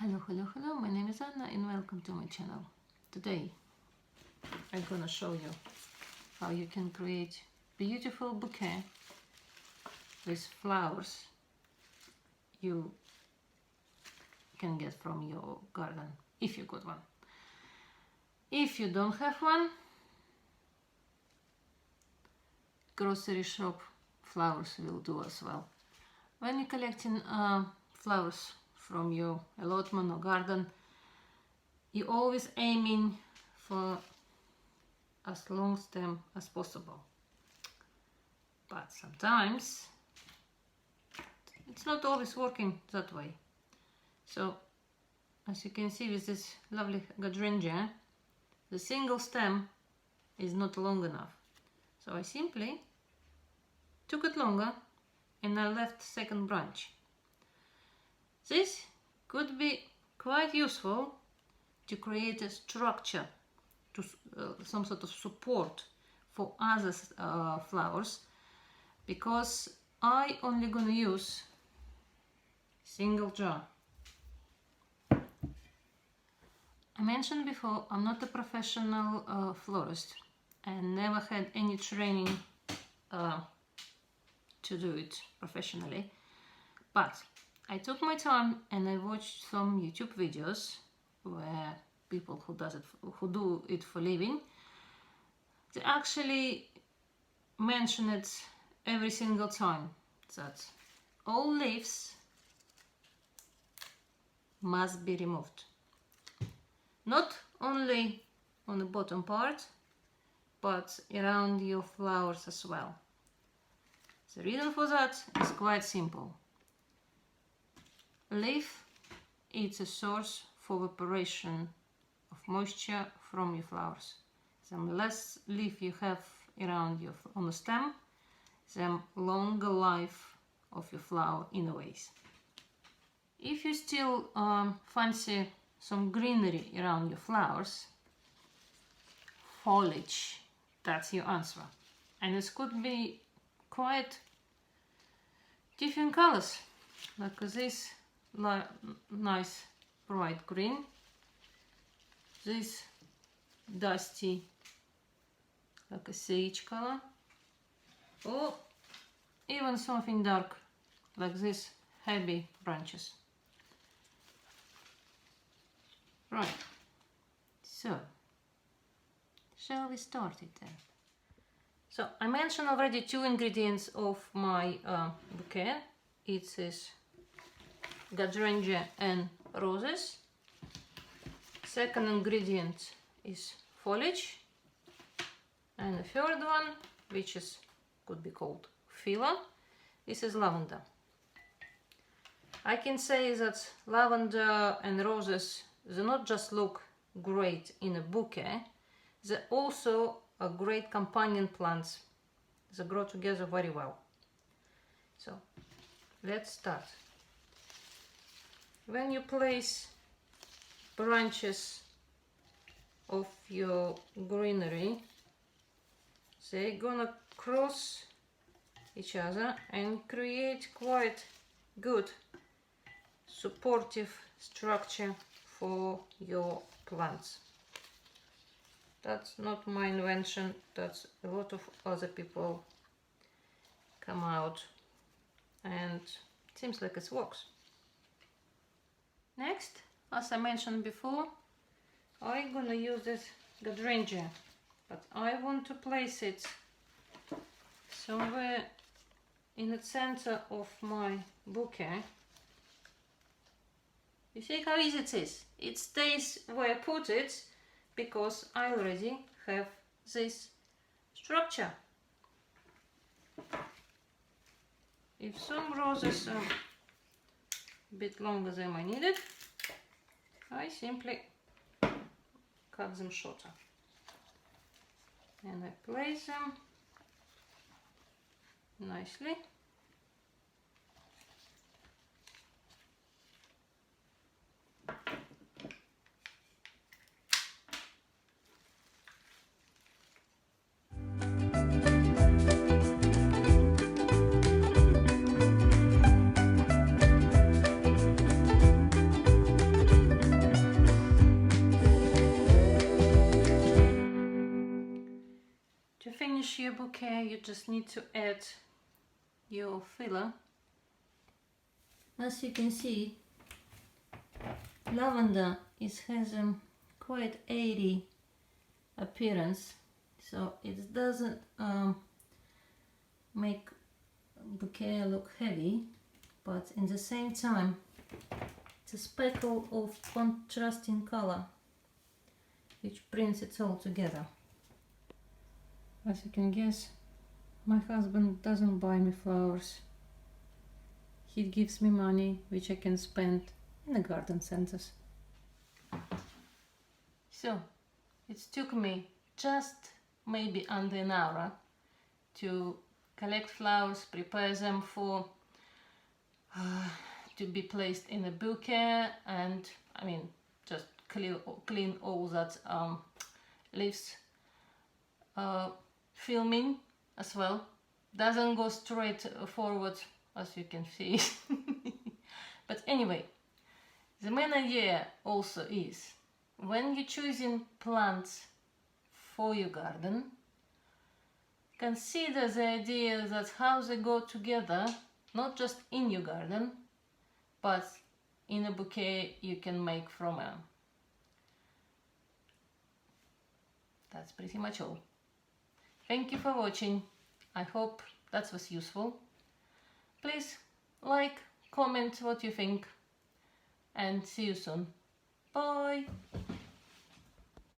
Hello, my name is Anna and welcome to my channel. Today I'm gonna show you how you can create beautiful bouquet with flowers you can get from your garden, if you got one. If you don't have one, grocery shop flowers will do as well. When you're collecting flowers from your allotment or garden, you're always aiming for as long stem as possible. But sometimes it's not always working that way. So as you can see with this lovely hydrangea, the single stem is not long enough. So I simply took it longer and I left second branch. This could be quite useful to create a structure, to some sort of support for other flowers, because I only gonna use single jar. I mentioned before, I'm not a professional florist and never had any training to do it professionally, but I took my time and I watched some YouTube videos where people who do it for living, they actually mention it every single time that all leaves must be removed. Not only on the bottom part, but around your flowers as well. The reason for that is quite simple. Leaf is a source for evaporation of moisture from your flowers. The less leaf you have around on the stem, the longer life of your flower in a ways. If you still fancy some greenery around your flowers, foliage, that's your answer. And it could be quite different colors, like this nice bright green, this dusty like a sage color, or even something dark like this heavy branches. Right, so shall we start it then? So I mentioned already two ingredients of my bouquet. It is hydrangea and roses. Second ingredient is foliage, and the third one, which could be called filler, this is lavender. I can say that lavender and roses, they not just look great in a bouquet, they also are great companion plants. They grow together very well. So let's start. When you place branches of your greenery, they're gonna cross each other and create quite good supportive structure for your plants. That's not my invention, that's a lot of other people come out, and it seems like it works. Next, as I mentioned before, I'm gonna use this hydrangea, but I want to place it somewhere in the center of my bouquet. You see how easy it is? It stays where I put it because I already have this structure. If some roses are a bit longer than I needed, I simply cut them shorter and I place them nicely. your bouquet, you just need to add your filler. As you can see, lavender has a quite airy appearance, so it doesn't make bouquet look heavy, but in the same time it's a speckle of contrasting color which brings it all together. As you can guess, my husband doesn't buy me flowers. He gives me money which I can spend in the garden centers. So it took me just maybe under an hour to collect flowers, prepare them for to be placed in a bouquet, and I mean just clean all that leaves. Filming as well doesn't go straight forward, as you can see. But anyway, the main idea also is, when you're choosing plants for your garden, consider the idea that how they go together, not just in your garden, but in a bouquet you can make from a. That's pretty much all. Thank you for watching. I hope that was useful. Please like, comment what you think, and see you soon. Bye!